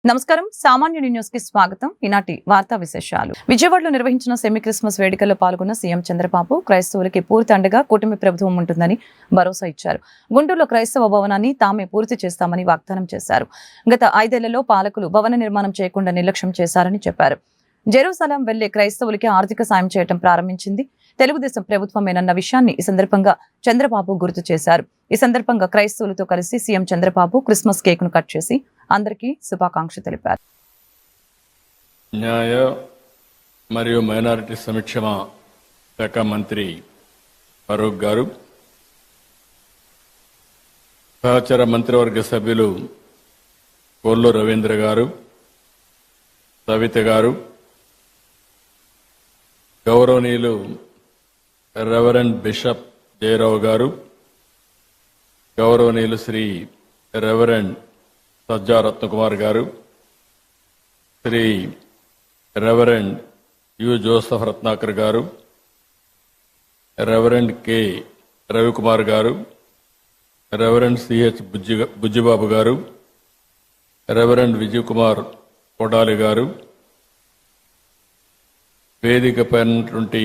నమస్కారం. సామాన్యుడి న్యూస్ కి స్వాగతం. ఈనాటి వార్తా విశేషాలు. విజయవాడలో నిర్వహించిన సెమీ క్రిస్మస్ వేడుకల్లో పాల్గొన్న సీఎం చంద్రబాబు క్రైస్తవులకి పూర్తి అండగా కూటమి ప్రభుత్వం ఉంటుందని భరోసా ఇచ్చారు. గుంటూరులో క్రైస్తవ భవనాన్ని తామే పూర్తి చేస్తామని వాగ్దానం చేశారు. గత 5 ఏళ్లలో పాలకులు భవన నిర్మాణం చేయకుండా నిర్లక్ష్యం చేశారని చెప్పారు. జెరూసలేం వెళ్లే క్రైస్తవులకి ఆర్థిక సాయం చేయడం ప్రారంభించింది తెలుగుదేశం ప్రభుత్వమేనన్న విషయాన్ని ఈ సందర్భంగా చంద్రబాబు గుర్తు చేశారు. ఈ సందర్భంగా క్రైస్తవులతో కలిసి సీఎం చంద్రబాబు క్రిస్మస్ కేక్ ను కట్ చేసి అందరికీ శుభాకాంక్షలు తెలిపారు. న్యాయ మరియు మైనారిటీ సంక్షేమ శాఖ మంత్రి ఫరూక్ గారు, సహచర మంత్రివర్గ సభ్యులు కొల్లు రవీంద్ర గారు, సవిత గారు, గౌరవనీయులు రెవరెండ్ బిషప్ జయరావు గారు, గౌరవనీయులు శ్రీ రెవరెండ్ సజ్జా రత్నకుమార్ గారు, Shri reverend U Joseph Ratnakar గారు, రెవరెండ్ కె రవికుమార్ గారు, రెవరెండ్ సిహెచ్ బుజ్జిబాబు గారు, రెవరెండ్ విజయ్ కుమార్ కొడాలి గారు, వేదికపైనటువంటి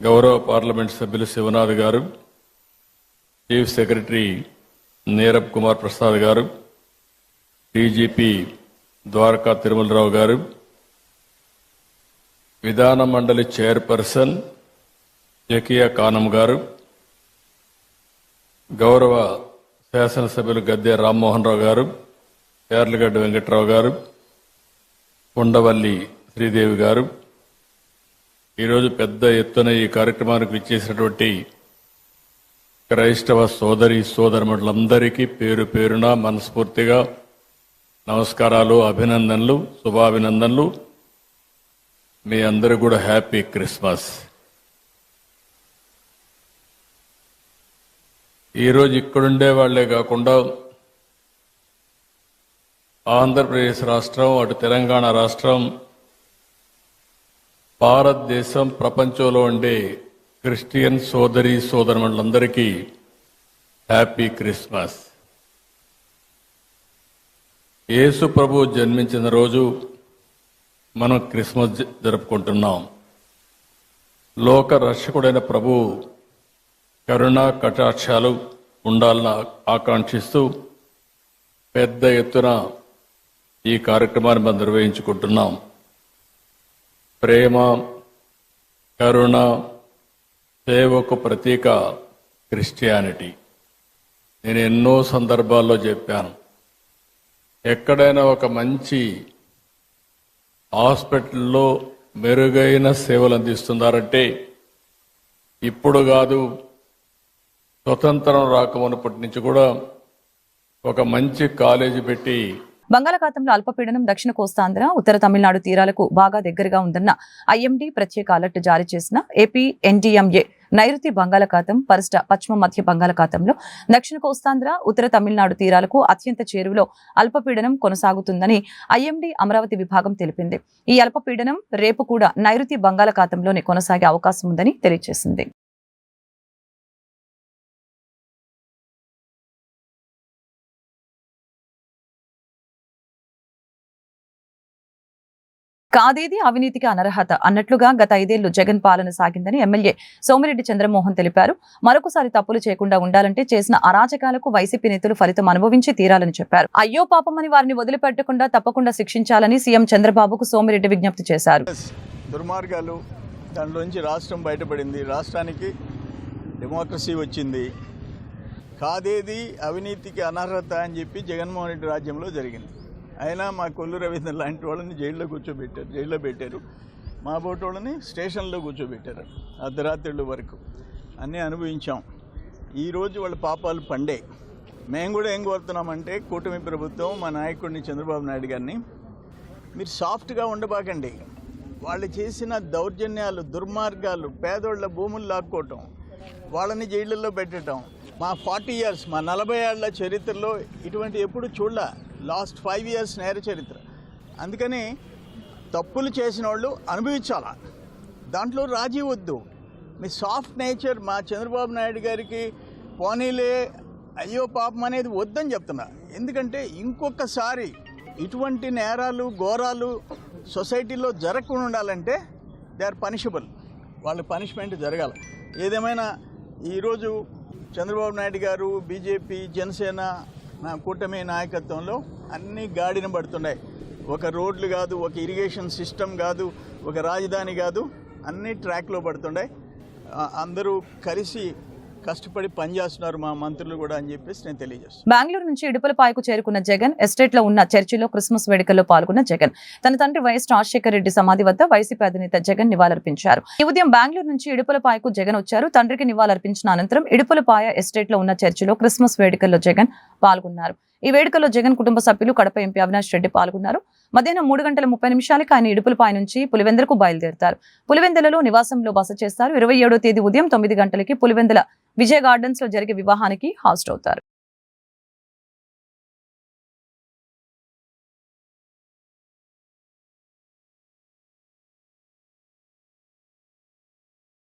గౌరవ పార్లమెంట్ సభ్యులు శివనాథ్ గారు, చీఫ్ సెక్రటరీ నీరబ్ కుమార్ ప్రసాద్ గారు, డీజీపీ ద్వారకా తిరుమలరావు గారు, విధాన మండలి చైర్పర్సన్ జకియా కానం గారు, గౌరవ శాసనసభ్యులు గద్దె రామ్మోహన్ రావు గారు, యార్లగడ్డ వెంకట్రావు గారు, ఉండవల్లి శ్రీదేవి గారు, ఈరోజు పెద్ద ఎత్తున ఈ కార్యక్రమానికి విచ్చేసినటువంటి క్రైస్తవ సోదరమణులందరికీ పేరు పేరున మనస్ఫూర్తిగా నమస్కారాలు, అభినందనలు, శుభాభినందనలు. మీ అందరూ కూడా హ్యాపీ క్రిస్మస్. ఈరోజు ఇక్కడుండే వాళ్లే కాకుండా ఆంధ్రప్రదేశ్ రాష్ట్రం, అటు తెలంగాణ రాష్ట్రం, భారతదేశం, ప్రపంచంలో ఉండే క్రిస్టియన్ సోదరమణులందరికీ హ్యాపీ క్రిస్మస్. యేసు ప్రభు జన్మించిన రోజు మనం క్రిస్మస్ జరుపుకుంటున్నాం. లోక రక్షకుడైన ప్రభు కరుణా కటాక్షాలు ఉండాలని ఆకాంక్షిస్తూ పెద్ద ఎత్తున ఈ కార్యక్రమాన్ని మనం నిర్వహించుకుంటున్నాం. ప్రేమ, కరుణ, సేవకు ప్రతీక క్రిస్టియానిటీ. నేను ఎన్నో సందర్భాల్లో చెప్పాను, ఎక్కడైనా ఒక మంచి హాస్పిటల్లో మెరుగైన సేవలు అందిస్తున్నారంటే ఇప్పుడు కాదు, స్వతంత్రం రాకమునప్పటి నుంచి కూడా ఒక మంచి కాలేజీ పెట్టి. బంగాళాఖాతంలో అల్పపీడనం దక్షిణ కోస్తాంధ్ర, ఉత్తర తమిళనాడు తీరాలకు బాగా దగ్గరగా ఉందన్న ఐఎండీ ప్రత్యేక అలర్ట్ జారీ చేసిన ఏపీ ఎన్డీఎంఏ నైరుతి బంగాళాఖాతం పరిష్ట పశ్చిమ మధ్య బంగాళాఖాతంలో దక్షిణ కోస్తాంధ్ర, ఉత్తర తమిళనాడు తీరాలకు అత్యంత చేరువలో అల్పపీడనం కొనసాగుతుందని ఐఎండీ అమరావతి విభాగం తెలిపింది. ఈ అల్పపీడనం రేపు కూడా నైరుతి బంగాళాఖాతంలోనే కొనసాగే అవకాశం ఉందని తెలియజేసింది. కాదేది అవినీతికి అనర్హత అన్నట్లుగా గత 5 ఏళ్లు జగన్ పాలన సాగిందని ఎమ్మెల్యే సోమిరెడ్డి చంద్రమోహన్ తెలిపారు. మరొకసారి తప్పులు చేయకుండా ఉండాలంటే చేసిన అరాచకాలకు వైసీపీ నేతలు ఫలితం అనుభవించి తీరాలని చెప్పారు. అయ్యో పాపమని వారిని వదిలిపెట్టకుండా తప్పకుండా శిక్షించాలని సీఎం చంద్రబాబుకు సోమిరెడ్డి విజ్ఞప్తి చేశారు. దుర్మార్గాలు దాంట్లోంచి రాష్ట్రం బయటపడింది, రాష్ట్రానికి డెమోక్రసీ వచ్చింది. కాదేది అవినీతికి అనర్హత అని చెప్పి జగన్మోహన్ రెడ్డి రాజ్యంలో జరిగింది. అయినా మా కొల్లు రవీంద్ర లాంటి వాళ్ళని జైల్లో పెట్టారు. మా బోటి వాళ్ళని స్టేషన్లో కూర్చోబెట్టారు అర్ధరాత్రుల వరకు. అన్నీ అనుభవించాం. ఈరోజు వాళ్ళ పాపాలు పండే. మేము కూడా ఏం కోరుతున్నామంటే కూటమి ప్రభుత్వం, మా నాయకుడిని చంద్రబాబు నాయుడు గారిని, మీరు సాఫ్ట్గా ఉండబాకండి. వాళ్ళు చేసిన దౌర్జన్యాలు, దుర్మార్గాలు, పేదోళ్ల భూములు లాక్కోవటం, వాళ్ళని జైళ్ళల్లో పెట్టడం మా 40 years, మా 40 ఏళ్ల చరిత్రలో ఇటువంటి ఎప్పుడు చూడలే. లాస్ట్ 5 years నేర చరిత్ర. అందుకని తప్పులు చేసిన వాళ్ళు అనుభవించాలా, దాంట్లో రాజీ వద్దు. మీ సాఫ్ట్ నేచర్ మా చంద్రబాబు నాయుడు గారికి పోనీలే అయ్యో పాపం అనేది వద్దని చెప్తున్నా. ఎందుకంటే ఇంకొకసారి ఇటువంటి నేరాలు ఘోరాలు సొసైటీలో జరగకుండా ఉండాలంటే దే ఆర్ పనిషబుల్, వాళ్ళ పనిష్మెంట్ జరగాలి. ఏదేమైనా ఈరోజు చంద్రబాబు నాయుడు గారు బీజేపీ జనసేన కూటమి నాయకత్వంలో అన్నీ గాడిన పడుతున్నాయి. ఒక రోడ్లు కాదు, ఒక ఇరిగేషన్ సిస్టమ్ కాదు, ఒక రాజధాని కాదు, అన్నీ ట్రాక్లో పడుతున్నాయి. అందరూ కలిసి కష్టపడి పనిచేస్తున్నారు మా మంత్రులు కూడా అని చెప్పేసి నేను తెలియజేస్తాను. బెంగళూరు నుంచి ఇడుపులపాయకు చేరుకున్న జగన్ ఎస్టేట్ లో ఉన్న చర్చిలో క్రిస్మస్ వేడుకల్లో పాల్గొన్న జగన్ తన తండ్రి వైఎస్ రాజశేఖర రెడ్డి సమాధి వద్ద వైసీపీ అధినేత జగన్ నివాళులర్పించారు. ఈ ఉదయం బెంగళూరు నుంచి ఇడుపులపాయకు జగన్ వచ్చారు. తండ్రికి నివాళులర్పించిన అనంతరం ఇడుపులపాయ ఎస్టేట్ లో ఉన్న చర్చిలో క్రిస్మస్ వేడుకల్లో జగన్ పాల్గొన్నారు. ఈ వేడుకల్లో జగన్ కుటుంబ సభ్యులు, కడప ఎంపీ అవినాష్ రెడ్డి పాల్గొన్నారు. మధ్యాహ్నం 3:30 ఆయన ఇడుపులపాయ నుంచి పులివెందులకు బయలుదేరుతారు. పులివెందులలో నివాసంలో బస చేస్తారు. 27వ తేదీ ఉదయం 9 గంటలకి పులివెందుల విజయ్ గార్డెన్స్ లో జరిగే వివాహానికి హాజరవుతారు.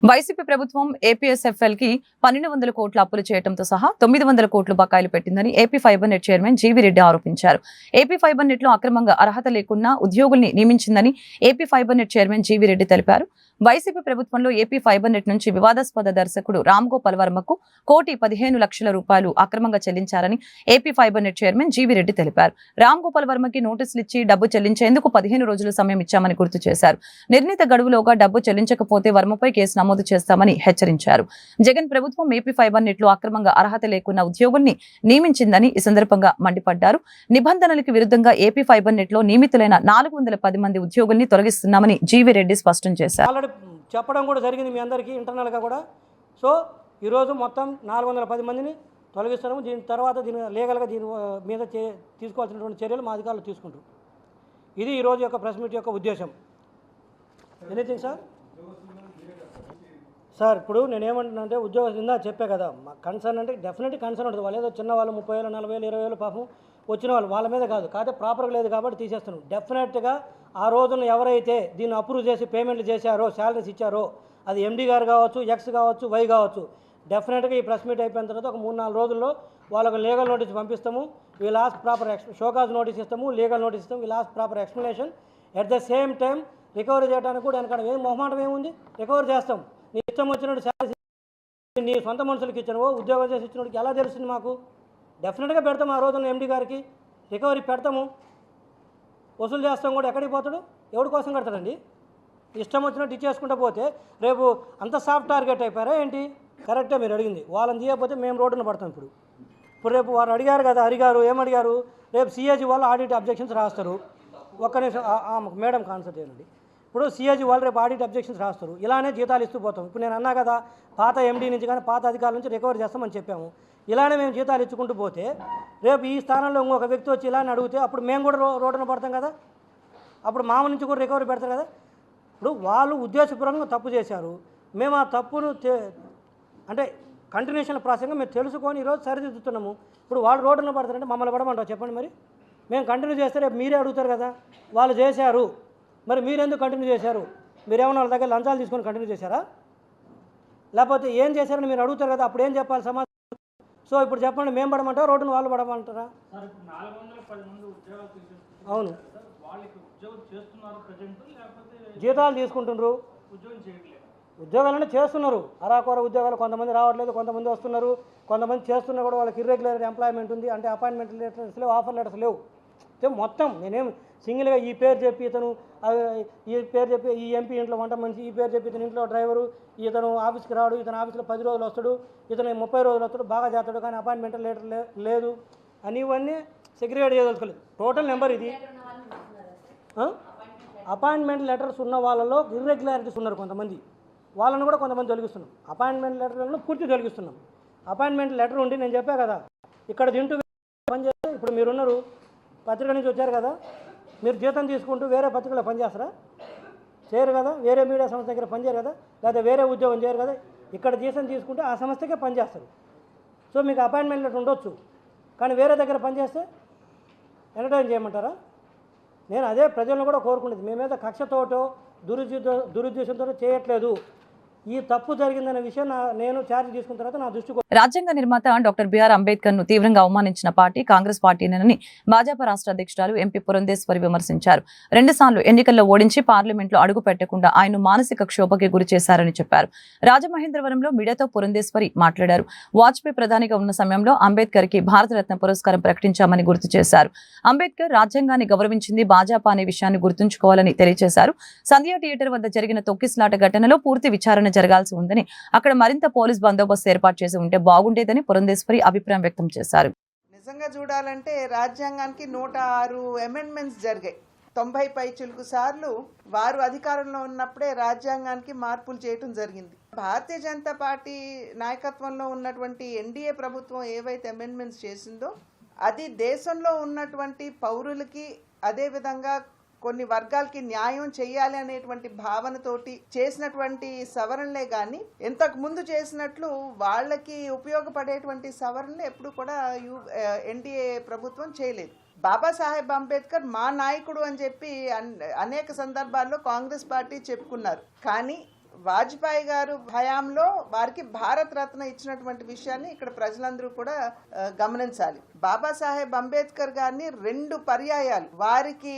వైసీపీ ప్రభుత్వం ఏపీఎస్ఎఫ్ఎల్ కి 1200 కోట్ల అప్పులు చేయడంతో సహా 900 కోట్లు బకాయిలు పెట్టిందని AP fibre net chairman GV Reddy ఆరోపించారు. ఏపీ ఫైబర్ నెట్ లో అక్రమంగా అర్హత లేకున్నా ఉద్యోగుల్ని నియమించిందని AP fibre net chairman GV Reddy తెలిపారు. వైసీపీ ప్రభుత్వంలో ఏపీ ఫైబర్ నెట్ నుంచి వివాదాస్పద దర్శకుడు రామ్ గోపాల్ వర్మకు ₹1,15,00,000 అక్రమంగా చెల్లించారని AP fibre net chairman GV Reddy తెలిపారు. రామ్ గోపాల్ వర్మకి నోటీసులు ఇచ్చి డబ్బు చెల్లించేందుకు 15 రోజుల సమయం ఇచ్చామని గుర్తు చేశారు. నిర్ణీత గడువులోగా డబ్బు చెల్లించకపోతే వర్మపై కేసు నమోదు చేస్తామని హెచ్చరించారు. జగన్ ప్రభుత్వం ఏపీ ఫైబర్ నెట్ లో అక్రమంగా అర్హత లేకున్న ఉద్యోగుల్ని నియమించిందని ఈ సందర్భంగా మండిపడ్డారు. నిబంధనలకు విరుద్ధంగా ఏపీ ఫైబర్ నెట్ లో నియమితులైన 410 మంది ఉద్యోగుల్ని తొలగిస్తున్నామని జీవీ రెడ్డి స్పష్టం చేశారు. చెప్పడం కూడా జరిగింది మీ అందరికీ ఇంటర్నల్గా కూడా. సో ఈరోజు మొత్తం 410 మందిని తొలగిస్తున్నాము. దీని తర్వాత లీగల్గా దీని మీద తీసుకోవాల్సినటువంటి చర్యలు మా అధికారులు తీసుకుంటారు. ఇది ఈరోజు యొక్క ప్రెస్ మీట్ యొక్క ఉద్దేశం. ఎనీథింగ్ సార్ ఇప్పుడు నేనేమంటున్నానంటే ఉద్యోగం చెప్పే కదా, మా కన్సర్న్ అంటే డెఫినెట్గా కన్సర్న్ ఉంటుంది. వాళ్ళు ఏదో చిన్న వాళ్ళు 30,000, 40,000, 20,000 పాపం వచ్చిన వాళ్ళు వాళ్ళ మీద కాదు, కాకపోతే ప్రాపర్గా లేదు కాబట్టి తీసేస్తున్నాం. డెఫినెట్గా ఆ రోజున ఎవరైతే దీన్ని అప్రూవ్ చేసి పేమెంట్లు చేశారో, శాలరీస్ ఇచ్చారో, అది ఎండీ గారు కావచ్చు, ఎక్స్ కావచ్చు, వై కావచ్చు, డెఫినెట్గా ఈ ప్రెస్ మీట్ అయిపోయిన తర్వాత ఒక 3-4 రోజుల్లో వాళ్ళకు లీగల్ నోటీస్ పంపిస్తాము. We last proper show cause notice ఇస్తాము, లీగల్ నోటీస్ ఇస్తాము. We last proper explanation. At the same time recovery చేయడానికి కూడా వెనకాడ ఏం మొహమాటం ఏముంది, రికవరీ చేస్తాం. నీ ఇష్టం వచ్చినట్టు శాలరీ నీ సొంత మనుషులకి ఇచ్చినవో, ఉద్యోగం చేసి ఇచ్చినోడికి ఎలా తెలుస్తుంది మాకు? డెఫినెట్గా పెడతాము. ఆ రోజున ఎండీ గారికి రికవరీ పెడతాము, వసూలు చేస్తాం కూడా. ఎక్కడికి పోతాడు? ఎవరి కోసం కడతాడండి? ఇష్టం వచ్చినట్టు ఇచ్చేసుకుంటూ పోతే రేపు అంత సాఫ్ట్ టార్గెట్ అయిపోయారా ఏంటి? కరెక్టే మీరు అడిగింది. వాళ్ళని తీయకపోతే మేము రోడ్డున పడతాం. ఇప్పుడు రేపు వారు అడిగారు కదా, అడిగారు ఏమడిగారు, రేపు సిఏజీ వాళ్ళు ఆడిట్ అబ్జెక్షన్స్ రాస్తారు. ఒక్క నిమిషం మేడం కాన్సల్ట్ చేయండి. ఇప్పుడు సిఏజీ వాళ్ళు రేపు ఆడిట్ అబ్జెక్షన్స్ రాస్తారు. ఇలానే జీతాలు ఇస్తూ పోతాం. ఇప్పుడు నేను అన్నా కదా, పాత ఎండీ నుంచి కానీ పాత అధికారుల నుంచి రికవరీ చేస్తామని చెప్పాము. ఇలానే మేము జీతాలు ఇచ్చుకుంటూ పోతే రేపు ఈ స్థానంలో ఇంకొక వ్యక్తి వచ్చి ఇలానే అడిగితే అప్పుడు మేము కూడా రోడ్డున పడతాం కదా. అప్పుడు మామ నుంచి కూడా రికవరీ పెడతారు కదా. ఇప్పుడు వాళ్ళు ఉద్దేశపూర్వకంగా తప్పు చేశారు. మేము ఆ తప్పును అంటే కంటిన్యూషన్ ప్రాసెస్గా మేము తెలుసుకొని ఈరోజు సరిదిద్దుతున్నాము. ఇప్పుడు వాళ్ళు రోడ్డున పడతారంటే మమ్మల్ని పడమంటారు చెప్పండి. మరి మేము కంటిన్యూ చేస్తే రేపు మీరే అడుగుతారు కదా, వాళ్ళు చేశారు మరి మీరెందుకు కంటిన్యూ చేశారు? మీరేమన్నా వాళ్ళ దగ్గర లంచాలు తీసుకొని కంటిన్యూ చేశారా, లేకపోతే ఏం చేశారని మీరు అడుగుతారు కదా. అప్పుడు ఏం చెప్పాలి సమాధానం? సో ఇప్పుడు చెప్పండి, మేము పడమంటారా రోడ్డును వాళ్ళు పడమంటారా? అవును, జీతాలు తీసుకుంటున్నారు, ఉద్యోగాలనే చేస్తున్నారు. అరాకొర ఉద్యోగాలు కొంతమంది రావట్లేదు, కొంతమంది వస్తున్నారు, కొంతమంది చేస్తున్నా కూడా వాళ్ళకి ఇర్రెగ్యులర్ ఎంప్లాయ్మెంట్ ఉంది. అంటే అపాయింట్మెంట్ లెటర్స్ లేవు, ఆఫర్ లెటర్స్ లేవు. మొత్తం నేనేం సింగిల్గా ఈ పేరు చెప్పి ఇతను, ఈ పేరు చెప్పి ఈ ఎంపీ ఇంట్లో వంట మనిషి, ఈ పేరు చెప్పి ఇతను ఇంట్లో డ్రైవరు, ఇతను ఆఫీస్కి రాడు, ఇతను ఆఫీస్లో 10 రోజులు వస్తాడు, ఇతను 30 రోజులు వస్తాడు, బాగా చేస్తాడు, కానీ అపాయింట్మెంట్ లెటర్ లేదు అని ఇవన్నీ సెగ్రిగేట్ చేయదలుచుకోలేదు. టోటల్ నెంబర్ ఇది. అపాయింట్మెంట్ లెటర్స్ ఉన్న వాళ్ళలో ఇర్రెగ్యులారిటీస్ ఉన్నారు కొంతమంది, వాళ్ళని కూడా కొంతమంది తొలగిస్తున్నాం. అపాయింట్మెంట్ లెటర్లను పూర్తి తొలగిస్తున్నాం. అపాయింట్మెంట్ లెటర్ ఉండి నేను చెప్పా కదా, ఇక్కడ తింటూ పనిచేస్తే ఇప్పుడు మీరున్నారు, పత్రిక నుంచి వచ్చారు కదా, మీరు జీతం తీసుకుంటూ వేరే పత్రికలో పనిచేస్తారా? చేయరు కదా. వేరే మీడియా సంస్థ దగ్గర పనిచేయరు కదా, లేదా వేరే ఉద్యోగం చేయరు కదా. ఇక్కడ జీతం తీసుకుంటే ఆ సంస్థకే పనిచేస్తారు. సో మీకు అపాయింట్మెంట్ లెటర్ ఉండొచ్చు, కానీ వేరే దగ్గర పనిచేస్తే ఎంటర్టైన్ చేయమంటారా? నేను అదే ప్రజలను కూడా కోరుకునేది. మేమేదో కక్షతోటో దురుద్దేశంతో చేయట్లేదు. ఈ తప్పు జరిగిందనే విషయం నేను ఛార్జ్ తీసుకున్న తర్వాత నా దృష్టికి రాజ్యాంగ నిర్మాత డాక్టర్ బిఆర్ అంబేద్కర్ ను తీవ్రంగా అవమానించిన పార్టీ కాంగ్రెస్ పార్టీనని భాజపా రాష్ట్ర అధ్యక్షురాలు ఎంపీ పురంధేశ్వరి విమర్శించారు. 2 సార్లు ఎన్నికల్లో ఓడించి పార్లమెంట్లో అడుగు పెట్టకుండా ఆయన మానసిక క్షోభకి గురి చేశారని చెప్పారు. రాజమహేంద్రవరంలో మీడియాతో పురంధేశ్వరి మాట్లాడారు. వాజ్పేయి ప్రధానిగా ఉన్న సమయంలో అంబేద్కర్ కి భారతరత్న పురస్కారం ప్రకటించామని గుర్తు చేశారు. అంబేద్కర్ రాజ్యాంగాన్ని గౌరవించింది భాజపా అనే విషయాన్ని గుర్తుంచుకోవాలని తెలియజేశారు. సంధ్యా థియేటర్ వద్ద జరిగిన తొక్కిసలాట ఘటనలో పూర్తి విచారణ జరగాల్సి ఉందని, అక్కడ మరింత పోలీస్ బందోబస్తు ఏర్పాటు చేసి ఉంటే బాగుండేదని పురంధేశ్వరి అభిప్రాయం వ్యక్తం చేశారు. నిజంగా చూడాలంటే రాజ్యాంగానికి 106 అమెండ్మెంట్స్ జరిగాయి. 90 పైచిలుకు సార్లు వారు అధికారంలో ఉన్నప్పుడే రాజ్యాంగానికి మార్పులు చేయటం జరిగింది. భారతీయ జనతా పార్టీ నాయకత్వంలో ఉన్నటువంటి ఎన్డీఏ ప్రభుత్వం ఏవైతే అమెండ్మెంట్స్ చేసిందో అది దేశంలో ఉన్నటువంటి పౌరులకి అదేవిధంగా కొన్ని వర్గాలకి న్యాయం చేయాలి అనేటువంటి భావనతోటి చేసినటువంటి సవరణలే కానీ ఇంతకు ముందు చేసినట్లు వాళ్ళకి ఉపయోగపడేటువంటి సవరణలు ఎప్పుడు కూడా ఎన్డీఏ ప్రభుత్వం చేయలేదు. బాబాసాహెబ్ అంబేద్కర్ మా నాయకుడు అని చెప్పి అనేక సందర్భాల్లో కాంగ్రెస్ పార్టీ చెప్పుకున్నారు. కానీ వాజ్పేయి గారు హయాంలో వారికి భారత రత్న ఇచ్చినటువంటి విషయాన్ని ఇక్కడ ప్రజలందరూ కూడా గమనించాలి. బాబాసాహెబ్ అంబేద్కర్ గారిని 2 పర్యాయాలు వారికి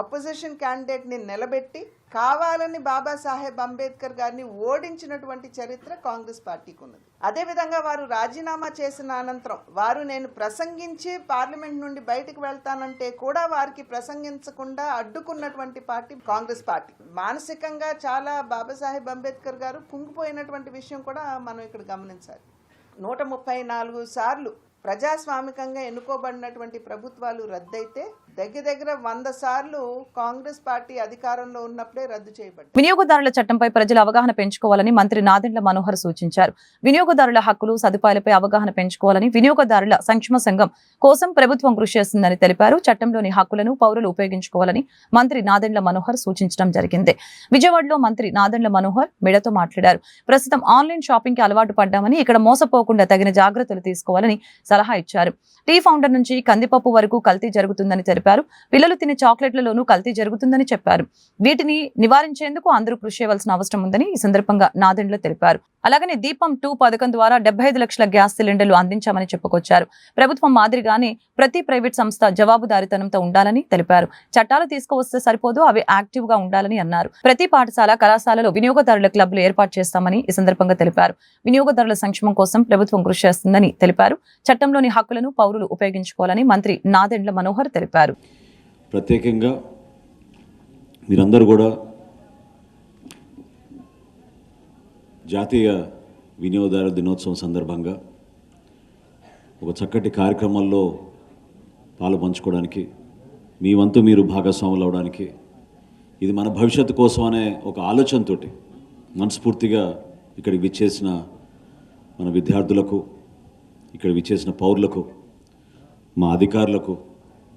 అపోజిషన్ క్యాండిడేట్ ని నిలబెట్టి కావాలని బాబాసాహెబ్ అంబేద్కర్ గారిని ఓడించినటువంటి చరిత్ర కాంగ్రెస్ పార్టీకి ఉన్నది. అదేవిధంగా వారు రాజీనామా చేసిన అనంతరం వారు నేను ప్రసంగించి పార్లమెంట్ నుండి బయటకు వెళ్తానంటే కూడా వారికి ప్రసంగించకుండా అడ్డుకున్నటువంటి పార్టీ కాంగ్రెస్ పార్టీ. మానసికంగా చాలా బాబాసాహెబ్ అంబేద్కర్ గారు కుంగిపోయినటువంటి విషయం కూడా మనం ఇక్కడ గమనించాలి. 134 సార్లు ప్రజాస్వామికంగా ఎన్నుకోబడినటువంటి ప్రభుత్వాలు రద్దయితే దగ్గర 100 సార్లు కాంగ్రెస్ పార్టీ అధికారంలో ఉన్నప్పుడే రద్దు చేయబడ్డాయి. వినియోగదారుల చట్టంపై ప్రజల అవగాహన పెంచుకోవాలని మంత్రి నాదెండ్ల మనోహర్ సూచించారు. వినియోగదారుల హక్కులు సదుపాయాలపై అవగాహన పెంచుకోవాలని, వినియోగదారుల సంక్షేమ సంఘం కోసం ప్రభుత్వం కృషి చేస్తుందని తెలిపారు. చట్టంలోని హక్కులను పౌరులు ఉపయోగించుకోవాలని మంత్రి నాదెండ్ల మనోహర్ సూచించడం జరిగింది. విజయవాడలో మంత్రి నాదెండ్ల మనోహర్ మీడియాతో మాట్లాడారు. ప్రస్తుతం ఆన్లైన్ షాపింగ్ కి అలవాటు పడ్డామని, ఇక్కడ మోసపోకుండా తగిన జాగ్రత్తలు తీసుకోవాలని సలహా ఇచ్చారు. టీ ఫౌండర్ నుంచి కందిపప్పు వరకు కల్తీ జరుగుతుందని తెలిపారు. పిల్లలు తినే చాక్లెట్లలోనూ కల్తీ జరుగుతుందని చెప్పారు. వీటిని నివారించేందుకు అందరూ కృషి చేయవలసిన అవసరం ఉందని ఈ సందర్భంగా నాదెండ్ల తెలిపారు. అలాగనే దీపం 2 పథకం ద్వారా 75 లక్షల గ్యాస్ సిలిండర్లు అందించామని చెప్పుకొచ్చారు. ప్రభుత్వం మాదిరిగానే ప్రతి ప్రైవేట్ సంస్థ జవాబుదారీతనంతో ఉండాలని తెలిపారు. చట్టాలు తీసుకువస్తే సరిపోదు, అవి యాక్టివ్ గా ఉండాలని అన్నారు. ప్రతి పాఠశాల, కళాశాలలో వినియోగదారుల క్లబ్లు ఏర్పాటు చేస్తామని ఈ సందర్భంగా తెలిపారు. వినియోగదారుల సంక్షేమం కోసం ప్రభుత్వం కృషి చేస్తుందని తెలిపారు. చట్టంలోని హక్కులను పౌరులు ఉపయోగించుకోవాలని మంత్రి నాదెండ్ల మనోహర్ తెలిపారు. ప్రత్యేకంగా మీరందరూ కూడా జాతీయ వినియోగదారుల దినోత్సవం సందర్భంగా ఒక చక్కటి కార్యక్రమంలో పాలు పంచుకోవడానికి, మీ వంతు మీరు భాగస్వాములు అవడానికి, ఇది మన భవిష్యత్తు కోసం అనే ఒక ఆలోచనతోటి మనస్ఫూర్తిగా ఇక్కడికి విచ్చేసిన మన విద్యార్థులకు, ఇక్కడ విచ్చేసిన పౌరులకు, మా అధికారులకు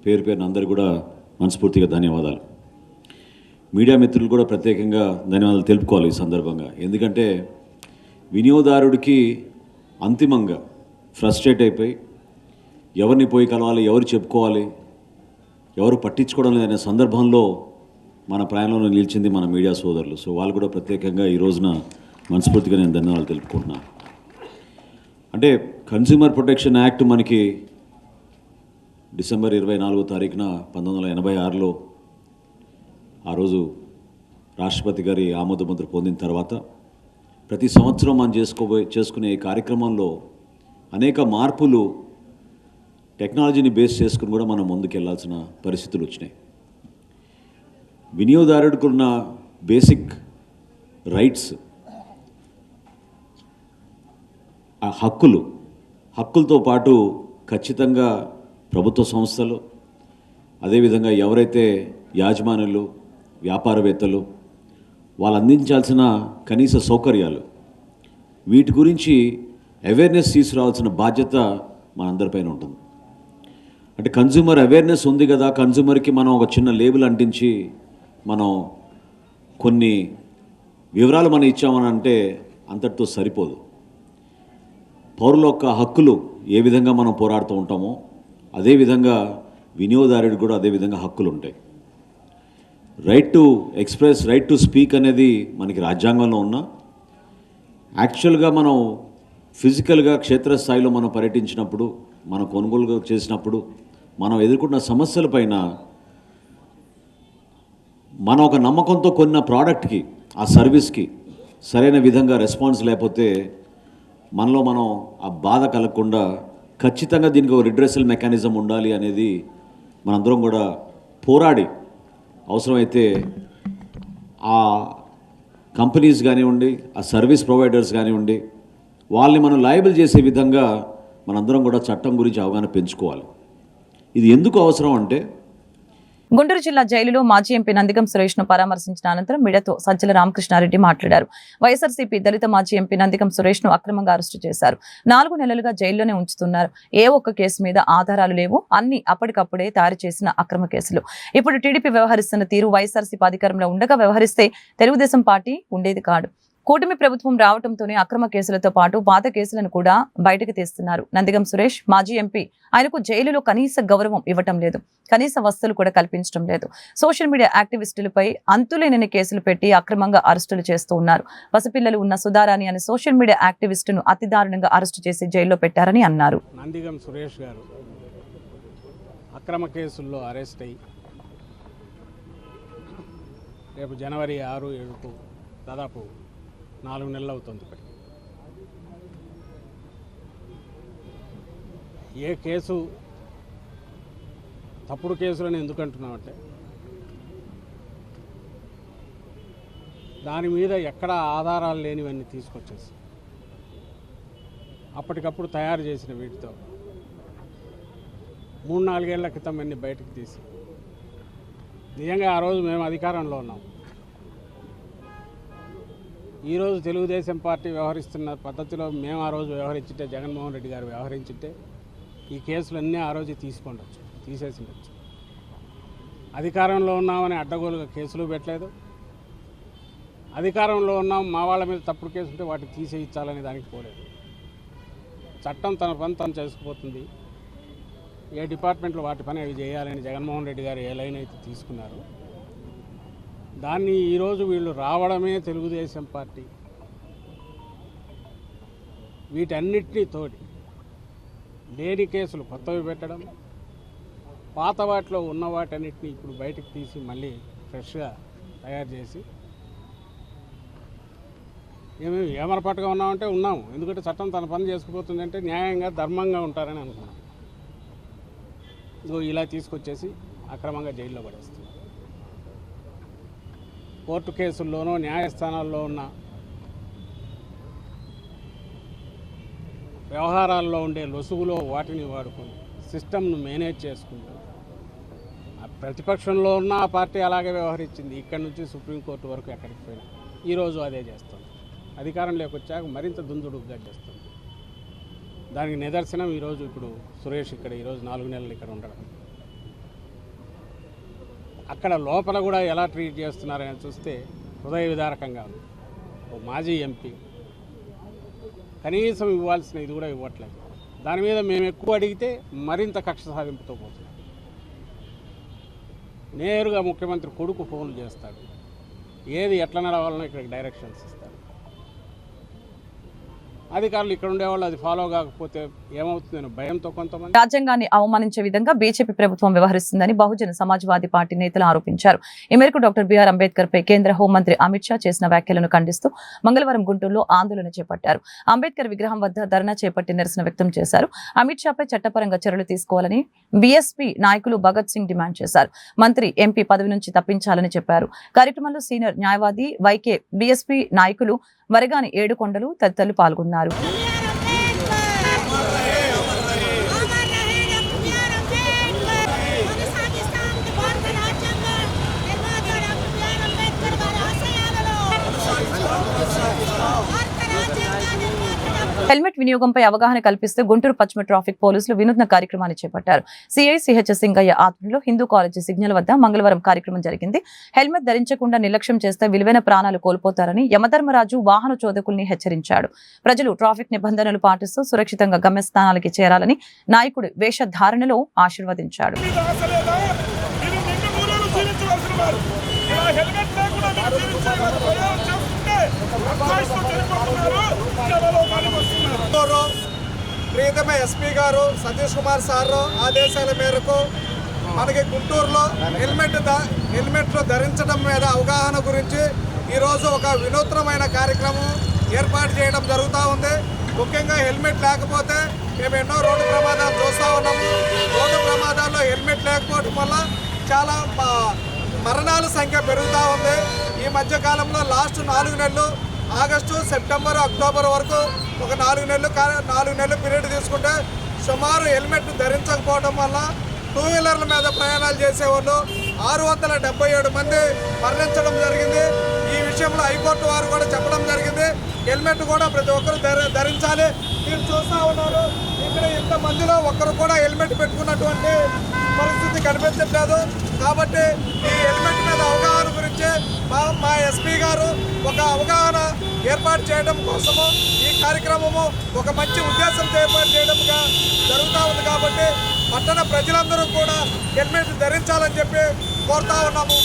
పేరు పేరున అందరూ కూడా మనస్ఫూర్తిగా ధన్యవాదాలు. మీడియా మిత్రులు కూడా ప్రత్యేకంగా ధన్యవాదాలు తెలుపుకోవాలి ఈ సందర్భంగా. ఎందుకంటే వినియోగదారుడికి అంతిమంగా ఫ్రస్ట్రేట్ అయిపోయి ఎవరిని పోయి కలవాలి, ఎవరు చెప్పుకోవాలి, ఎవరు పట్టించుకోవడం లేదనే సందర్భంలో మన ప్రయాణంలో నిలిచింది మన మీడియా సోదరులు. సో వాళ్ళు కూడా ప్రత్యేకంగా ఈ రోజున మనస్ఫూర్తిగా నేను ధన్యవాదాలు తెలుపుకుంటున్నాను. అంటే కన్స్యూమర్ ప్రొటెక్షన్ యాక్ట్ మనకి డిసెంబర్ 24వ తారీఖున 1986లో ఆ రోజు రాష్ట్రపతి గారి ఆమోదముద్ర పొందిన తర్వాత ప్రతి సంవత్సరం మనం చేసుకునే ఈ కార్యక్రమంలో అనేక మార్పులు టెక్నాలజీని బేస్ చేసుకుని కూడా మనం ముందుకెళ్లాల్సిన పరిస్థితులు వచ్చినాయి. వినియోగదారుడికి ఉన్న బేసిక్ రైట్స్, ఆ హక్కులతో పాటు ఖచ్చితంగా ప్రభుత్వ సంస్థలు, అదేవిధంగా ఎవరైతే యాజమానులు, వ్యాపారవేత్తలు, వాళ్ళు అందించాల్సిన కనీస సౌకర్యాలు, వీటి గురించి అవేర్నెస్ తీసుకురావాల్సిన బాధ్యత మనందరిపైన ఉంటుంది. అంటే కన్జ్యూమర్ అవేర్నెస్ ఉంది కదా, కన్జ్యూమర్కి మనం ఒక చిన్న లేబుల్ అంటించి మనం కొన్ని వివరాలు మనం ఇచ్చామని అంటే అంతటితో సరిపోదు. పౌరుల యొక్క హక్కులు ఏ విధంగా మనం పోరాడుతూ ఉంటామో అదేవిధంగా వినియోగదారుడికి కూడా అదేవిధంగా హక్కులు ఉంటాయి. Right to express, right to speak అనేది మనకి రాజ్యాంగంలో ఉన్న యాక్చువల్గా మనం ఫిజికల్గా క్షేత్రస్థాయిలో మనం పర్యటించినప్పుడు, మనం కొనుగోలు చేసినప్పుడు మనం ఎదుర్కొన్న సమస్యలపైన మనం ఒక నమ్మకంతో కొన్న ప్రోడక్ట్కి, ఆ సర్వీస్కి సరైన విధంగా రెస్పాన్స్ లేకపోతే మనలో మనం ఆ బాధ కలగకుండా ఖచ్చితంగా దీనికి ఒక రిడ్రెసల్ మెకానిజం ఉండాలి అనేది మనందరం కూడా పోరాడి అవసరమైతే ఆ కంపెనీస్ కానివ్వండి, ఆ సర్వీస్ ప్రొవైడర్స్ కానివ్వండి, వాళ్ళని మనం లయబుల్ చేసే విధంగా మనందరం కూడా చట్టం గురించి అవగాహన పెంచుకోవాలి. ఇది ఎందుకు అవసరం అంటే, గుంటూరు జిల్లా జైలులో మాజీ ఎంపీ నందిగం సురేష్ ను పరామర్శించిన అనంతరం మీడియాతో సజ్జల రామకృష్ణారెడ్డి మాట్లాడారు. వైఎస్ఆర్సీపీ దళిత మాజీ ఎంపీ నందిగం సురేష్ ను అక్రమంగా అరెస్టు చేశారు. 4 నెలలుగా జైల్లోనే ఉంచుతున్నారు. ఏ ఒక్క కేసు మీద ఆధారాలు లేవు. అన్ని అప్పటికప్పుడే తయారు చేసిన అక్రమ కేసులు. ఇప్పుడు టీడీపీ వ్యవహరిస్తున్న తీరు వైఎస్ఆర్సీపీ అధికారంలో ఉండగా వ్యవహరిస్తే తెలుగుదేశం పార్టీ ఉండేది కాదు. కూటమి ప్రభుత్వం రావడంతోనే అక్రమ కేసులతో పాటు పాత కేసులను కూడా బయటకు తీస్తున్నారు. నందిగం సురేష్ మాజీ ఎంపీ, ఆయనకు జైలులో కనీస గౌరవం ఇవ్వటం లేదు, కనీస వసతులు కూడా కల్పించడం లేదు. సోషల్ మీడియా యాక్టివిస్టులపై అంతులేని కేసులు పెట్టి అక్రమంగా అరెస్టులు చేస్తూ ఉన్నారు. పసిపిల్లలు ఉన్న సుధారాణి అనే సోషల్ మీడియా యాక్టివిస్టును అతి దారుణంగా అరెస్టు చేసి జైల్లో పెట్టారని అన్నారు. నందిగం సురేష్ గారు అక్రమ కేసుల్లో అరెస్ట్ అయ్యి రేపు జనవరి 6, 7కు దాదాపు 4 నెలలు అవుతుంది. ఏ కేసు తప్పుడు కేసులని ఎందుకు అంటున్నామంటే, దాని మీద ఎక్కడ ఆధారాలు లేనివన్నీ తీసుకొచ్చేసి అప్పటికప్పుడు తయారు చేసిన వీటితో 3-4 ఏళ్ల క్రితం అన్ని బయటకు తీసి, నిజంగా ఆ రోజు మేము అధికారంలో ఉన్నాం. ఈరోజు తెలుగుదేశం పార్టీ వ్యవహరిస్తున్న పద్ధతిలో మేము ఆ రోజు వ్యవహరించుంటే, జగన్మోహన్ రెడ్డి గారు వ్యవహరించుంటే ఈ కేసులన్నీ ఆ రోజు తీసేసి ఉండొచ్చు. అధికారంలో ఉన్నామని అడ్డగోలుగా కేసులు పెట్టలేదు. అధికారంలో ఉన్నాం, మా వాళ్ళ మీద తప్పుడు కేసు ఉంటే వాటిని తీసేయించాలని దానికి పోలేదు. చట్టం తన పని తను చేసుకుపోతుంది. ఏ డిపార్ట్మెంట్లో వాటి పని అవి చేయాలని జగన్మోహన్ రెడ్డి గారు ఏ లైన్ అయితే తీసుకున్నారు, దాన్ని ఈరోజు వీళ్ళు రావడమే తెలుగుదేశం పార్టీ వీటన్నిటినీ తోటి లేని కేసులు కొత్తవి పెట్టడం, పాత వాటిలో ఉన్న వాటన్నిటిని ఇప్పుడు బయటకు తీసి మళ్ళీ ఫ్రెష్గా తయారు చేసి, ఏమేమి ఏమరపాటుగా ఉన్నామంటే ఉన్నాము, ఎందుకంటే చట్టం తన పని చేసుకుపోతుందంటే న్యాయంగా ధర్మంగా ఉంటారని అనుకున్నాం. ఇదిగో ఇలా తీసుకొచ్చేసి అక్రమంగా జైల్లో పడేస్తున్నారు. కోర్టు కేసుల్లోనూ న్యాయస్థానాల్లో ఉన్న వ్యవహారాల్లో ఉండే లొసుగులో వాటిని వాడుకొని సిస్టమ్ను మేనేజ్ చేసుకుంటూ, ప్రతిపక్షంలో ఉన్న ఆ పార్టీ అలాగే వ్యవహరించింది. ఇక్కడి నుంచి సుప్రీంకోర్టు వరకు ఎక్కడికి పోయినా ఈరోజు అదే చేస్తుంది. అధికారంలోకి వచ్చాక మరింత దుందుడుగ్గా చేస్తుంది. దానికి నిదర్శనం ఈరోజు ఇప్పుడు సురేష్ ఇక్కడ ఈరోజు 4 నెలలు ఇక్కడ ఉండడం. అక్కడ లోపల కూడా ఎలా ట్రీట్ చేస్తున్నారని చూస్తే హృదయ విదారకంగా ఉంది. ఓ మాజీ ఎంపీ కనీసం ఇవ్వాల్సిన ఇది కూడా ఇవ్వట్లేదు. దాని మీద మేము ఎక్కువ అడిగితే మరింత కక్ష సాధింపుతో పోతున్నాం. నేరుగా ముఖ్యమంత్రి కొడుకు ఫోన్లు చేస్తాడు, ఏది ఎట్లా నడవాలనో ఇక్కడికి డైరెక్షన్స్ ఇస్తాడు. అధికారులు ఇక్కడ ఉండేవాళ్ళు అది ఫాలో కాకపోతే ఏమవుతుందని భయంతో కొంతమంది. రాజ్యాంగాన్ని అవమానించే విధంగా బీజేపీ ప్రభుత్వం వ్యవహరిస్తుందని బహుజన సమాజ్వాదీ పార్టీ నేతలు ఆరోపించారు. ఈ మేరకు డాక్టర్ బిఆర్ అంబేద్కర్ పై కేంద్ర హోంమంత్రి అమిత్ షా చేసిన వ్యాఖ్యలను ఖండిస్తూ మంగళవారం గుంటూరులో ఆందోళన చేపట్టారు. అంబేద్కర్ విగ్రహం వద్ద ధర్నా చేపట్టి నిరసన వ్యక్తం చేశారు. అమిత్ షాపై చట్టపరంగా చర్యలు తీసుకోవాలని బీఎస్పీ నాయకులు భగత్ సింగ్ డిమాండ్ చేశారు. మంత్రి ఎంపీ పదవి నుంచి తప్పించాలని చెప్పారు. కార్యక్రమంలో సీనియర్ న్యాయవాది వైకే, బీఎస్పీ నాయకులు వరగాని ఏడుకొండలు తదితరులు పాల్గొన్నారు. హెల్మెట్ వినియోగంపై అవగాహన కల్పిస్తూ గుంటూరు పశ్చిమ ట్రాఫిక్ పోలీసులు వినూత్న కార్యక్రమాన్ని చేపట్టారు. సిఐ సిహెచ్ సింగయ్య ఆధ్వర్యంలో హిందూ కాలేజీ సిగ్నల్ వద్ద మంగళవారం కార్యక్రమం జరిగింది. హెల్మెట్ ధరించకుండా నిర్లక్ష్యం చేస్తే విలువైన ప్రాణాలు కోల్పోతారని యమధర్మరాజు వాహన చోదకుల్ని హెచ్చరించాడు. ప్రజలు ట్రాఫిక్ నిబంధనలు పాటిస్తూ సురక్షితంగా గమ్యస్థానాలకి చేరాలని నాయకుడు వేషధారణలో ఆశీర్వదించాడు. హెల్మెట్ లేకుండా ప్రియతమ ఎస్పీ గారు సతీష్ కుమార్ సార్ ఆదేశాల మేరకు మనకి గుంటూరులో హెల్మెట్లు ధరించడం మీద అవగాహన గురించి ఈరోజు ఒక వినూత్నమైన కార్యక్రమం ఏర్పాటు చేయడం జరుగుతూ ఉంది. ముఖ్యంగా హెల్మెట్ లేకపోతే మేము ఎన్నో రోడ్డు ప్రమాదాలు చూస్తూ ఉన్నాము. రోడ్డు ప్రమాదాల్లో హెల్మెట్ లేకపోవడం వల్ల చాలా మరణాల సంఖ్య పెరుగుతూ ఉంది. ఈ మధ్యకాలంలో లాస్ట్ 4 నెలలు ఆగస్టు, సెప్టెంబర్, అక్టోబర్ వరకు ఒక 4 నెలలు పీరియడ్ తీసుకుంటే సుమారు హెల్మెట్ ధరించకపోవడం వల్ల 2 వీలర్ల మీద ప్రయాణాలు చేసేవాళ్ళు 677 మంది మరణించడం జరిగింది. ఈ విషయంలో హైకోర్టు వారు కూడా చెప్పడం జరిగింది. హెల్మెట్ కూడా ప్రతి ఒక్కరు ధరించాలి. మీరు చూస్తూ ఉన్నారు ఇక్కడ ఇంతమందిలో ఒక్కరు కూడా హెల్మెట్ పెట్టుకున్నటువంటి పరిస్థితి కనిపించట్లేదు. కాబట్టి ఈ హెల్మెట్ మీద అవగాహన గురించి మా ఎస్పీ గారు ఒక అవగాహన ఏర్పాటు చేయడం కోసము ఈ కార్యక్రమము ఒక మంచి ఉద్దేశంతో ఏర్పాటు చేయడంగా జరుగుతూ ఉంది. కాబట్టి పట్టణ ప్రజలందరూ కూడా హెల్మెట్ ధరించాలని చెప్పి కోరుతా ఉన్నాము.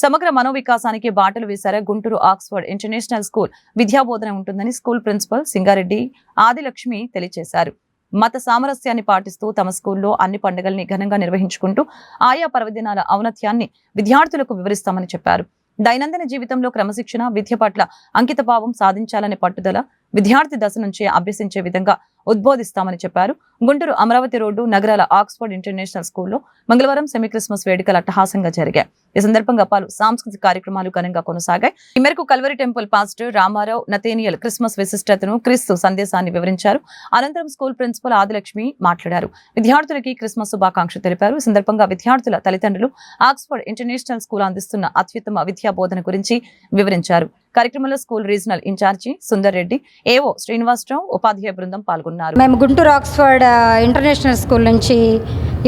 సమగ్ర మనోవికాసానికి బాటలు వేశారు గుంటూరు ఆక్స్ఫర్డ్ ఇంటర్నేషనల్ స్కూల్. విద్యాబోధన ఉంటుందని స్కూల్ ప్రిన్సిపల్ సింగారెడ్డి ఆదిలక్ష్మి తెలియజేశారు. మత సామరస్యాన్ని పాటిస్తూ తమ స్కూల్లో అన్ని పండుగల్ని ఘనంగా నిర్వహించుకుంటూ ఆయా పర్వదినాల ఔన్నత్యాన్ని విద్యార్థులకు వివరిస్తామని చెప్పారు. దైనందిన జీవితంలో క్రమశిక్షణ, విద్య పట్ల అంకితభావం సాధించాలనే పట్టుదల విద్యార్థి దశ నుంచే అభ్యసించే విధంగా ఉద్బోధిస్తామని చెప్పారు. గుంటూరు అమరావతి రోడ్డు నగరాల ఆక్స్ఫర్డ్ ఇంటర్నేషనల్ స్కూల్లో మంగళవారం సెమీ క్రిస్మస్ వేడుకలు అట్టహాసంగా జరిగాయి. ఈ సందర్భంగా పలు సాంస్కృతిక కార్యక్రమాలు ఘనంగా కొనసాగాయి. ఈ మేరకు Calvary temple pastor Ramarao Nathaniel Christmas విశిష్టతను, క్రీస్తు సందేశాన్ని వివరించారు. అనంతరం స్కూల్ ప్రిన్సిపల్ ఆదిలక్ష్మి మాట్లాడారు. విద్యార్థులకి క్రిస్మస్ శుభాకాంక్షలు తెలిపారు. ఈ సందర్భంగా విద్యార్థుల తల్లిదండ్రులు ఆక్స్ఫర్డ్ ఇంటర్నేషనల్ స్కూల్ అందిస్తున్న అత్యుత్తమ విద్యా బోధన గురించి వివరించారు. కార్యక్రమంలో school regional incharge Sundar Reddy, AO Srinivasarao, ఉపాధ్యాయ బృందం పాల్గొన్నారు. మేము గుంటూరు ఆక్స్ఫర్డ్ ఇంటర్నేషనల్ స్కూల్ నుంచి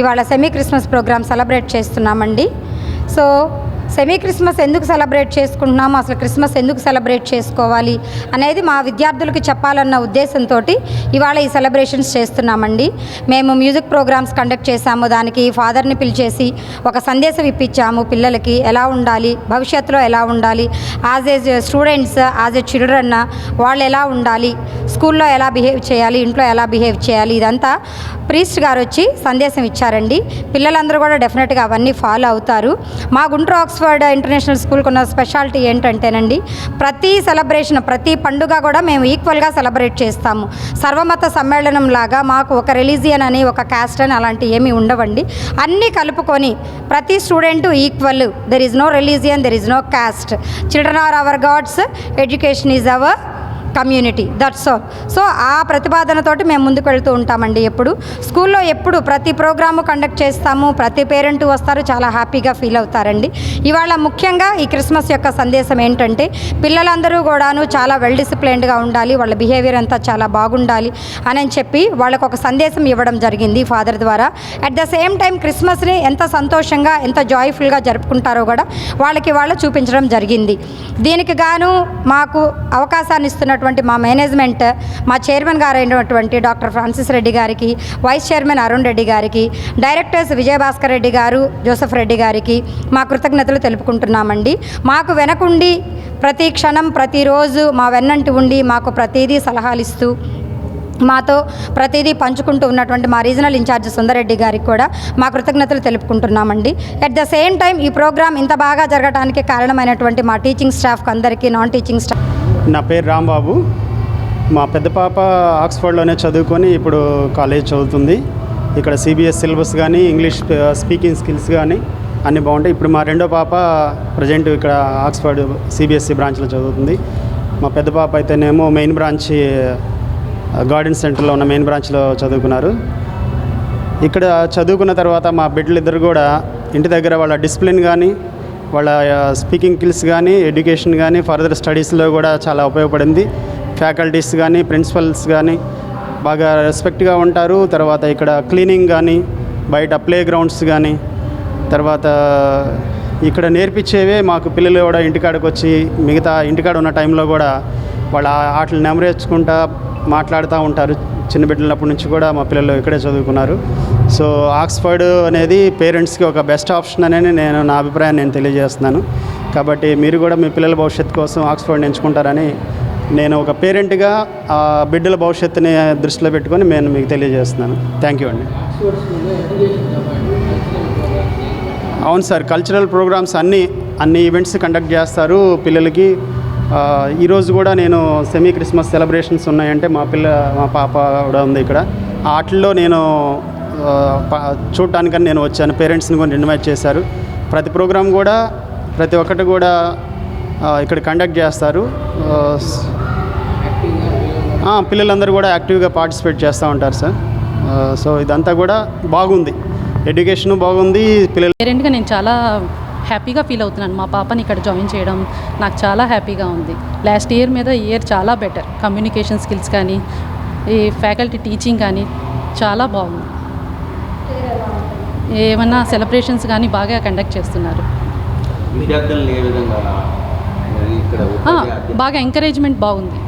ఇవాళ సెమీ క్రిస్మస్ ప్రోగ్రామ్ సెలబ్రేట్ చేస్తున్నామండి. సో సెమీ క్రిస్మస్ ఎందుకు సెలబ్రేట్ చేసుకుంటున్నాము, అసలు క్రిస్మస్ ఎందుకు సెలబ్రేట్ చేసుకోవాలి అనేది మా విద్యార్థులకు చెప్పాలన్న ఉద్దేశంతో ఇవాళ ఈ సెలబ్రేషన్స్ చేస్తున్నామండి. మేము మ్యూజిక్ ప్రోగ్రామ్స్ కండక్ట్ చేశాము. దానికి ఫాదర్ని పిలిచేసి ఒక సందేశం ఇప్పించాము. పిల్లలకి ఎలా ఉండాలి, భవిష్యత్తులో ఎలా ఉండాలి, as a students, as a children వాళ్ళు ఎలా ఉండాలి, స్కూల్లో ఎలా బిహేవ్ చేయాలి, ఇంట్లో ఎలా బిహేవ్ చేయాలి, ఇదంతా ప్రీస్ట్ గారు వచ్చి సందేశం ఇచ్చారండి. పిల్లలందరూ కూడా డెఫినెట్గా అవన్నీ ఫాలో అవుతారు. మా గుంటూరు ఆక్స్ఫర్డ్ ఇంటర్నేషనల్ స్కూల్కి ఉన్న స్పెషాలిటీ ఏంటంటేనండి, ప్రతి సెలబ్రేషన్, ప్రతి పండుగ కూడా మేము ఈక్వల్గా సెలబ్రేట్ చేస్తాము. సర్వమత సమ్మేళనం లాగా మాకు ఒక రిలీజియన్ అని, ఒక క్యాస్ట్ అని అలాంటి ఏమీ ఉండవండి. అన్నీ కలుపుకొని ప్రతి student equal. There is no religion, there is no caste. Children are our gods, education is our community, that's all. So ఆ ప్రతిపాదనతోటి మేము ముందుకు వెళ్తూ ఉంటామండి. ఎప్పుడు స్కూల్లో ఎప్పుడు ప్రతి ప్రోగ్రాము కండక్ట్ చేస్తాము. ప్రతి పేరెంట్ వస్తారు, చాలా హ్యాపీగా ఫీల్ అవుతారండి. ఇవాళ ముఖ్యంగా ఈ క్రిస్మస్ యొక్క సందేశం ఏంటంటే, పిల్లలందరూ కూడాను చాలా వెల్ డిసిప్లైన్డ్గా ఉండాలి, వాళ్ళ బిహేవియర్ అంతా చాలా బాగుండాలి అని చెప్పి వాళ్ళకు ఒక సందేశం ఇవ్వడం జరిగింది ఫాదర్ ద్వారా. అట్ ద సేమ్ టైం క్రిస్మస్ని ఎంత సంతోషంగా, ఎంత జాయ్ఫుల్గా జరుపుకుంటారో కూడా వాళ్ళకి వాళ్ళు చూపించడం జరిగింది. దీనికి గాను మాకు అవకాశాన్ని ఇస్తున్నటువంటి మా మేనేజ్మెంట్, మా చైర్మన్ గారు అయినటువంటి డాక్టర్ ఫ్రాన్సిస్ రెడ్డి గారికి, వైస్ చైర్మన్ అరుణ్ రెడ్డి గారికి, డైరెక్టర్స్ విజయభాస్కర్ రెడ్డి గారు, జోసెఫ్ రెడ్డి గారికి మా కృతజ్ఞతలు తెలుపుకుంటున్నామండి. మాకు వెనకుండి ప్రతి క్షణం, ప్రతిరోజు మా వెన్నంటి ఉండి మాకు ప్రతిదీ సలహాలు ఇస్తూ మాతో ప్రతిదీ పంచుకుంటూ ఉన్నటువంటి మా రీజనల్ ఇన్ఛార్జ్ సుందరెడ్డి గారికి కూడా మా కృతజ్ఞతలు తెలుపుకుంటున్నామండి. అట్ ద సేమ్ టైం ఈ ప్రోగ్రామ్ ఇంత బాగా జరగడానికి కారణమైనటువంటి మా టీచింగ్ స్టాఫ్కి అందరికీ, నాన్ టీచింగ్ స్టాఫ్. నా పేరు రాంబాబు. మా పెద్ద పాప ఆక్స్ఫర్డ్లోనే చదువుకొని ఇప్పుడు కాలేజ్ చదువుతుంది. ఇక్కడ సిబిఎస్ సిలబస్ కానీ, ఇంగ్లీష్ స్పీకింగ్ స్కిల్స్ కానీ అన్నీ బాగుంటాయి. ఇప్పుడు మా రెండో పాప ప్రజెంట్ ఇక్కడ ఆక్స్ఫర్డ్ సిబిఎస్సి బ్రాంచ్లో చదువుతుంది. మా పెద్ద పాప అయితేనేమో మెయిన్ బ్రాంచ్ గార్డెన్ సెంటర్లో ఉన్న మెయిన్ బ్రాంచ్లో చదువుకున్నారు. ఇక్కడ చదువుకున్న తర్వాత మా బిడ్డలు ఇద్దరు కూడా ఇంటి దగ్గర వాళ్ళ డిసిప్లిన్ కానీ, వాళ్ళ స్పీకింగ్ స్కిల్స్ కానీ, ఎడ్యుకేషన్ కానీ, ఫర్దర్ స్టడీస్లో కూడా చాలా ఉపయోగపడింది. ఫ్యాకల్టీస్ కానీ, ప్రిన్సిపల్స్ కానీ బాగా రెస్పెక్ట్గా ఉంటారు. తర్వాత ఇక్కడ క్లీనింగ్ కానీ, బయట ప్లే గ్రౌండ్స్ కానీ, తర్వాత ఇక్కడ నేర్పించేవే మాకు పిల్లలు కూడా ఇంటికాడికి వచ్చి మిగతా ఇంటికాడ ఉన్న టైంలో కూడా వాళ్ళ ఆటలు నెమరేర్చుకుంటా మాట్లాడుతూ ఉంటారు. చిన్న బిడ్డలప్పటి నుంచి కూడా మా పిల్లలు ఇక్కడే చదువుకున్నారు. సో ఆక్స్ఫర్డ్ అనేది పేరెంట్స్కి ఒక బెస్ట్ ఆప్షన్ అనేది నా అభిప్రాయాన్ని నేను తెలియజేస్తున్నాను. కాబట్టి మీరు కూడా మీ పిల్లల భవిష్యత్తు కోసం ఆక్స్ఫర్డ్ ఎంచుకుంటారని నేను ఒక పేరెంట్గా ఆ బిడ్డల భవిష్యత్తుని దృష్టిలో పెట్టుకొని నేను మీకు తెలియజేస్తున్నాను. థ్యాంక్ యూ అండి. అవును సార్, కల్చరల్ ప్రోగ్రామ్స్ అన్ని ఈవెంట్స్ కండక్ట్ చేస్తారు పిల్లలకి. ఈరోజు కూడా నేను సెమీ క్రిస్మస్ సెలబ్రేషన్స్ ఉన్నాయంటే మా పాప కూడా ఉంది ఇక్కడ. ఆ ఆటల్లో నేను చూడటానికని నేను వచ్చాను. పేరెంట్స్ని కూడా ఇన్వైట్ చేశారు. ప్రతి ప్రోగ్రాం కూడా ప్రతి ఒక్కటి కూడా ఇక్కడ కండక్ట్ చేస్తారు. పిల్లలందరూ కూడా యాక్టివ్గా పార్టిసిపేట్ చేస్తూ ఉంటారు సార్. సో ఇదంతా కూడా బాగుంది, ఎడ్యుకేషన్ బాగుంది. పేరెంట్గా నేను చాలా హ్యాపీగా ఫీల్ అవుతున్నాను. మా పాపని ఇక్కడ జాయిన్ చేయడం నాకు చాలా హ్యాపీగా ఉంది. లాస్ట్ ఇయర్ మీద ఈ ఇయర్ చాలా బెటర్. కమ్యూనికేషన్ స్కిల్స్ కానీ, ఈ ఫ్యాకల్టీ టీచింగ్ కానీ చాలా బాగుంది. ఏమన్నా సెలబ్రేషన్స్ కానీ బాగా కండక్ట్ చేస్తున్నారు. బాగా ఎంకరేజ్మెంట్ బాగుంది.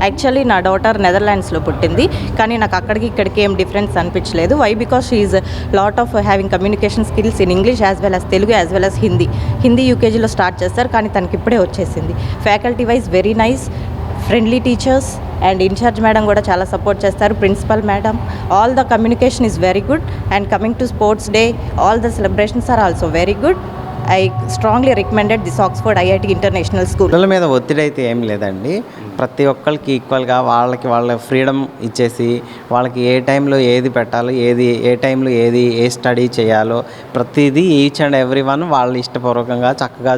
యాక్చువల్లీ నా డాటర్ నెదర్లాండ్స్లో పుట్టింది, కానీ నాకు అక్కడికి ఇక్కడికి ఏం డిఫరెన్స్ అనిపించలేదు. Why? Because she is lot of having communication skills in English as well as Telugu as well as Hindi యూకేజీలో స్టార్ట్ చేస్తారు, కానీ తనకి ఇప్పుడే వచ్చేసింది. Faculty wise very nice, friendly teachers and incharge madam కూడా చాలా సపోర్ట్ చేస్తారు. Principal madam, all the communication is very good. And coming to sports day, all the celebrations are also very good. I strongly recommended this Oxford IIT international school. పిల్లల మీద ఒత్తిడి అయితే ఏం లేదండి. ప్రతి ఒక్కరికి ఈక్వల్గా వాళ్ళ ఫ్రీడమ్ ఇచ్చేసి వాళ్ళకి ఏ టైంలో ఏది పెట్టాలో, ఏ టైంలో ఏ స్టడీ చేయాలో ప్రతిదీ ఈచ్ అండ్ ఎవ్రీ వన్ వాళ్ళ ఇష్టపూర్వకంగా చక్కగా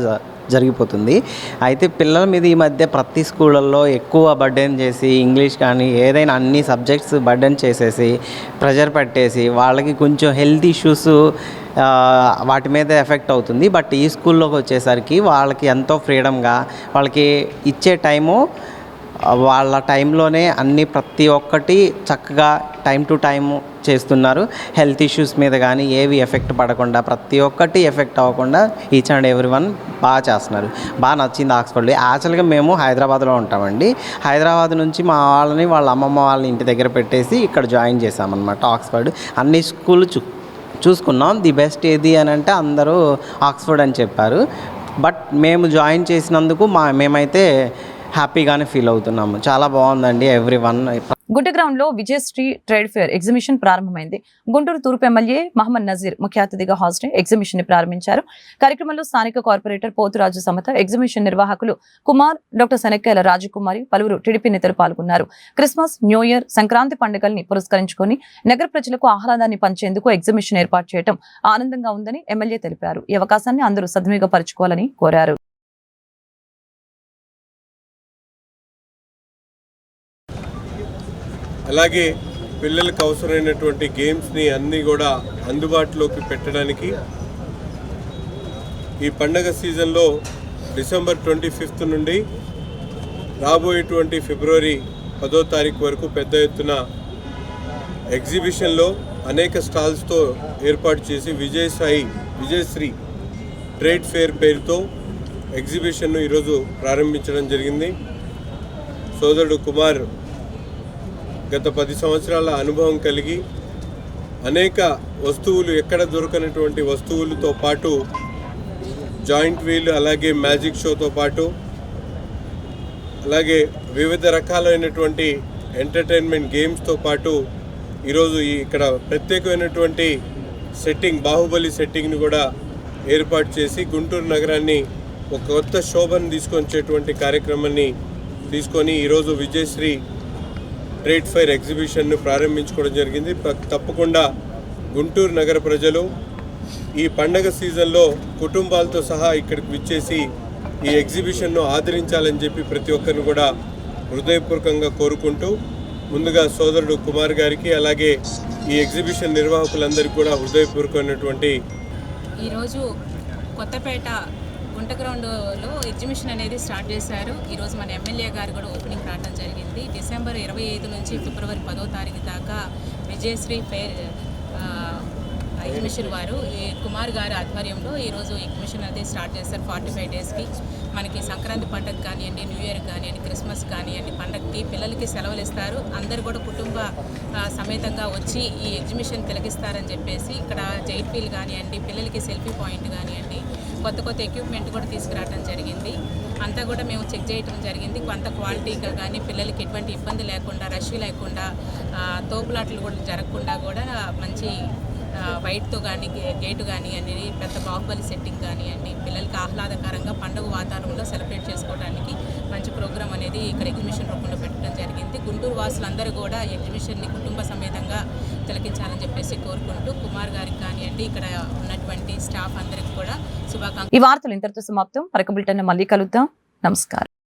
జరిగిపోతుంది. అయితే పిల్లల మీద ఈ మధ్య ప్రతి స్కూళ్ళల్లో ఎక్కువ బర్డెన్ చేసి ఇంగ్లీష్ కానీ ఏదైనా అన్ని సబ్జెక్ట్స్ బర్డెన్ చేసేసి ప్రెషర్ పెట్టేసి వాళ్ళకి కొంచెం హెల్త్ ఇష్యూస్ వాటి మీద ఎఫెక్ట్ అవుతుంది. బట్ ఈ స్కూల్లోకి వచ్చేసరికి వాళ్ళకి ఎంతో ఫ్రీడమ్గా వాళ్ళకి ఇచ్చే టైము వాళ్ళ టైంలోనే అన్ని ప్రతి ఒక్కటి చక్కగా టైం టు టైము చేస్తున్నారు. హెల్త్ ఇష్యూస్ మీద కానీ ఏవి ఎఫెక్ట్ పడకుండా, ప్రతి ఒక్కటి ఎఫెక్ట్ అవ్వకుండా ఈచ్ అండ్ ఎవ్రీ వన్ బాగా చేస్తున్నారు. బాగా నచ్చింది ఆక్స్ఫర్డ్. యాక్చువల్గా మేము హైదరాబాద్లో ఉంటామండి. హైదరాబాద్ నుంచి మా వాళ్ళ అమ్మమ్మ వాళ్ళని ఇంటి దగ్గర పెట్టేసి ఇక్కడ జాయిన్ చేసామన్నమాట ఆక్స్ఫర్డ్. అన్ని స్కూళ్ళు చూసుకున్నాం. ది బెస్ట్ ఏది అని అంటే అందరూ ఆక్స్ఫర్డ్ అని చెప్పారు. బట్ మేము జాయిన్ చేసినందుకు మేమైతే హ్యాపీగానే ఫీల్ అవుతున్నాము. చాలా బాగుందండి ఎవ్రీ వన్. గుంటగ్రామంలో విజయశ్రీ ట్రేడ్ ఫేర్ ఎగ్జిబిషన్ ప్రారంభమైంది. గుంటూరు తూర్పు ఎమ్మెల్యే మహమ్మద్ నజీర్ ముఖ్య అతిథిగా హాజరై ఎగ్జిబిషన్ ని ప్రారంభించారు. కార్యక్రమంలో స్థానిక కార్పొరేటర్ పోతురాజు సమత, ఎగ్జిబిషన్ నిర్వాహకులు కుమార్, డాక్టర్ శనక్కేల రాజకుమారి, పలువురు టీడీపీ నేతలు పాల్గొన్నారు. క్రిస్మస్, న్యూ ఇయర్, సంక్రాంతి పండుగల్ని పురస్కరించుకొని నగర ప్రజలకు ఆహ్లాదాన్ని పంచేందుకు ఎగ్జిబిషన్ ఏర్పాటు చేయడం ఆనందంగా ఉందని ఎమ్మెల్యే తెలిపారు. ఈ అవకాశాన్ని అందరూ సద్వినియోగపరచుకోవాలని కోరారు. అలాగే పిల్లలకు అవసరమైనటువంటి గేమ్స్ని అన్నీ కూడా అందుబాటులోకి పెట్టడానికి ఈ పండగ సీజన్లో డిసెంబర్ 25 నుండి రాబోయేటువంటి ఫిబ్రవరి 10వ తారీఖు వరకు పెద్ద ఎత్తున ఎగ్జిబిషన్లో అనేక స్టాల్స్తో ఏర్పాటు చేసి విజయశ్రీ ట్రేడ్ ఫేర్ పేరుతో ఎగ్జిబిషన్ను ఈరోజు ప్రారంభించడం జరిగింది. సోదరుడు కుమార్ గత 10 సంవత్సరాల అనుభవం కలిగి అనేక వస్తువులు, ఎక్కడ దొరకనటువంటి వస్తువులతో పాటు జాయింట్ వీల్, అలాగే మ్యాజిక్ షోతో పాటు అలాగే వివిధ రకాలైనటువంటి ఎంటర్టైన్మెంట్ గేమ్స్తో పాటు ఈరోజు ఇక్కడ ప్రత్యేకమైనటువంటి సెట్టింగ్, బాహుబలి సెట్టింగ్ని కూడా ఏర్పాటు చేసి గుంటూరు నగరాన్ని ఒక కొత్త శోభను తీసుకొచ్చేటువంటి కార్యక్రమాన్ని తీసుకొని ఈరోజు విజయశ్రీ ట్రేడ్ ఫైర్ ఎగ్జిబిషన్ను ప్రారంభించుకోవడం జరిగింది. తప్పకుండా గుంటూరు నగర ప్రజలు ఈ పండగ సీజన్లో కుటుంబాలతో సహా ఇక్కడికి విచ్చేసి ఈ ఎగ్జిబిషన్ను ఆదరించాలని చెప్పి ప్రతి ఒక్కరిని కూడా హృదయపూర్వకంగా కోరుకుంటూ, ముందుగా సోదరుడు కుమార్ గారికి అలాగే ఈ ఎగ్జిబిషన్ నిర్వాహకులందరికీ కూడా హృదయపూర్వకమైనటువంటి ఈరోజు కొత్తపేట గుంటగ్రౌండ్లో ఎగ్జిబిషన్ అనేది స్టార్ట్ చేశారు. ఈరోజు మన ఎమ్మెల్యే గారు కూడా ఓపెనింగ్ రావడం జరిగింది. డిసెంబర్ 25 నుంచి ఫిబ్రవరి 10వ తారీఖు దాకా విజయశ్రీ ఎగ్జిబిషన్ వారు ఈ కుమార్ గారి ఆధ్వర్యంలో ఈరోజు ఎగ్జిబిషన్ అనేది స్టార్ట్ చేస్తారు 45 డేస్కి. మనకి సంక్రాంతి పండుగ కానివ్వండి, న్యూ ఇయర్ కానివ్వండి, క్రిస్మస్ కానివ్వండి, పండగకి పిల్లలకి సెలవులు ఇస్తారు. అందరు కూడా కుటుంబ సమేతంగా వచ్చి ఈ ఎగ్జిబిషన్ తిలకిస్తారని చెప్పేసి ఇక్కడ జైట్ వీల్ కానివ్వండి, పిల్లలకి సెల్ఫీ పాయింట్ కానివ్వండి, కొత్త ఎక్విప్మెంట్ కూడా తీసుకురావడం జరిగింది. అంతా కూడా మేము చెక్ చేయడం జరిగింది. కొంత క్వాలిటీగా కానీ పిల్లలకి ఎటువంటి ఇబ్బంది లేకుండా, రష్ లేకుండా, తోపులాటలు కూడా జరగకుండా కూడా మంచి వైట్తో కానీ గేటు కానివ్వండి, పెద్ద బాహుబలి సెట్టింగ్ కానివ్వండి, పిల్లలకి ఆహ్లాదకరంగా పండుగ వాతావరణంలో సెలబ్రేట్ చేసుకోవడానికి మంచి ప్రోగ్రాం అనేది ఇక్కడ ఎగ్జిబిషన్ రూపంలో పెట్టడం జరిగింది. గుంటూరు వాసులందరూ కూడా ఎగ్జిబిషన్ని కుటుంబ సమేతంగా తిలకించాలని చెప్పేసి కోరుకుంటూ కుమార్ గారికి కానివ్వండి, ఇక్కడ ఉన్నటువంటి స్టాఫ్ అందరికి కూడా శుభాకాంక్షలు. ఈ వార్తలు ఇంతటితో సమాప్తం. మరొక బులెటిన్ మళ్ళీ కలుద్దాం. నమస్కారం.